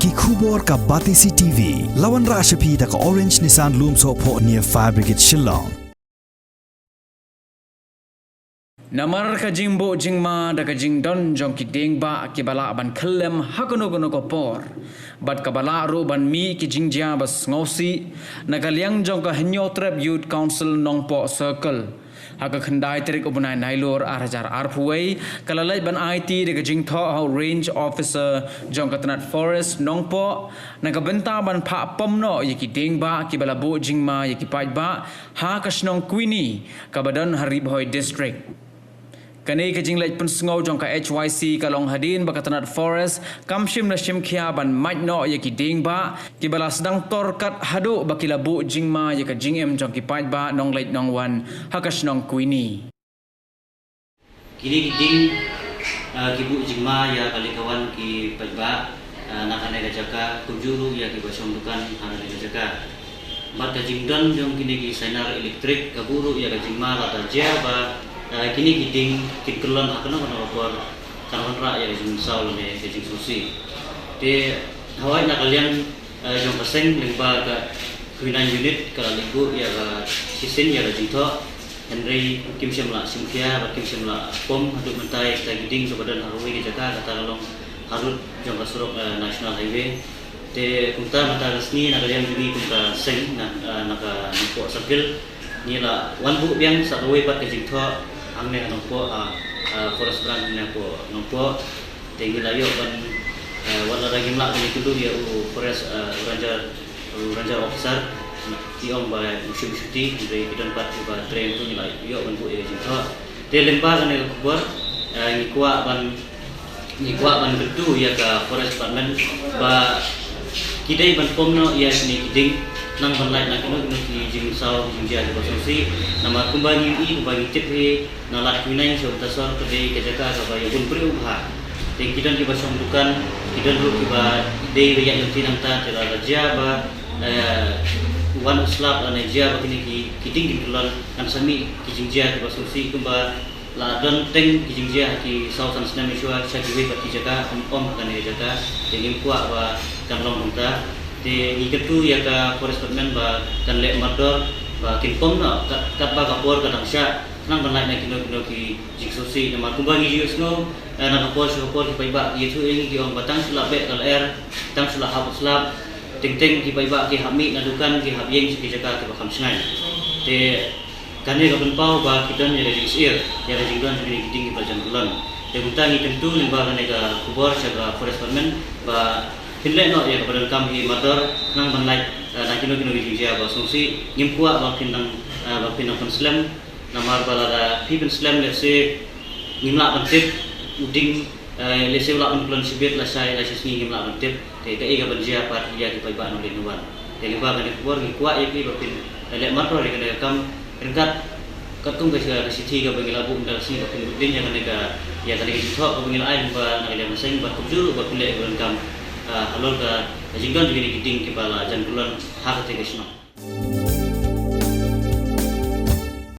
ki khubor ka Batisi TV lawan ra ashapi da ka Orange Nissan Loom so pho near Fire Brigade Shillong. Namar ka jingbo jingma da ka jingdon jong ki dengba ki bala ban khlem hakono gono ko por bat ka bala ro ban mi ki jingja bas ngosi nagaliang jong ka henyo trap youth council nongpo circle haka khandai terik ubunai nailor arajar arpuai kalalai ban IT de ka jingtho how range officer jong ka tanat forest nongpo nagabenta ban pha pomno yiki dengba ki bala bo jingma yiki paitba ha ka snong queenie ka badan haribhoi district. Kani ka jinglait pun sngau jong ka HYC ka long hadin baka tanat forest kamshim na shim khia ban majno ya ki dingba ki bala sedang torkat hadu bakila bu jingma ya ka jingem jong ki paitba nong lait nong wan hakash nong queenie kini ding ki bu jingma ya kali kawan ki paitba nakane ga jaka kunjuru ya ki basong dukan hanane ga jaka bat ka jingdan jong kini ki senar elektrik kaburu ya ka jingma rata jaba kini kiting kitkelan akan apa nakapor kawan ra ya jing saul ne jing susi de hawai na kalian jong paseng lingba ka kuinan unit ka linggu ya ka sisin ya jing tho Henry kim semla simkia ba kim semla pom hadu mentai ta kiting sobadan harui ke jaka kata long harut jong ka surok national highway de kunta mata resmi na kalian juni kunta seng na naka nipo circle ni la wan bu biang sa roi pat ke jing tho amne nompo forest brand nompo nompo tinggi layo ban wala lagi mlak ni kudu ya forest ranger officer tiong ba musim syuti dari kidan pat ba train tu ni la yo ban bu e jinto te lemba kan ne kubur ni kuat ban gedu ya ka forest department ba kidai ban pomno ya ni kiding nang ban lai nak kino ki jing saw jing dia ba sosi nama kumbangi kumbangi tipe na lat kunai so tasor ke de ke jaka ka ba yun pri ubha te kidan ki basong dukan kidan ru ki ba de ya yanti nang ta tera raja ba wan slap ane dia ba kini ki kiting ki kelal kan sami ki jing dia ki ba sosi kumba la don teng ki jing dia ki saw san snam shua cha ki we ba ki jaka om kan ne jaka te ngim kwa ba kan long ta di iketu ya ka forest department ba kan le motor ba kinpom na kat ba kapor ka dangsya nang banlai na kino ki jiksosi na makumbangi jiusno na kapor so kapor ki paiba yetu ing ki ong batang sula be kal air tang sula hab slap ting ki paiba ki hami na dukan ki habyeng ki jaka ki bakam snai te kane ka penpau ba kidan ya jisir ya jingdan ni kiting ki bajan bulan te butangi tentu limba kane ka kubor sa forest department ba Hinlek no ya kepada kami motor nang banlai na kino ki jia ba sungsi ngimkua ba pinang penslam namar balada pi penslam le se ngimla bantip uding le se ula plan sibit la sai la sisni ngimla bantip te ka iga banjia par ya ki pai ba no le nuan te liba ka kubor ngikua ya ki ba pin le motor le ka kam engkat katung ka sithi ka bangila bu ndal si ba pin uding yang ka ya ka ki thok ka bangila ai ba na le masing ba kubjur ba kule ban kam halol ka jinggan juga kiting kepala jantulan hak tekesno.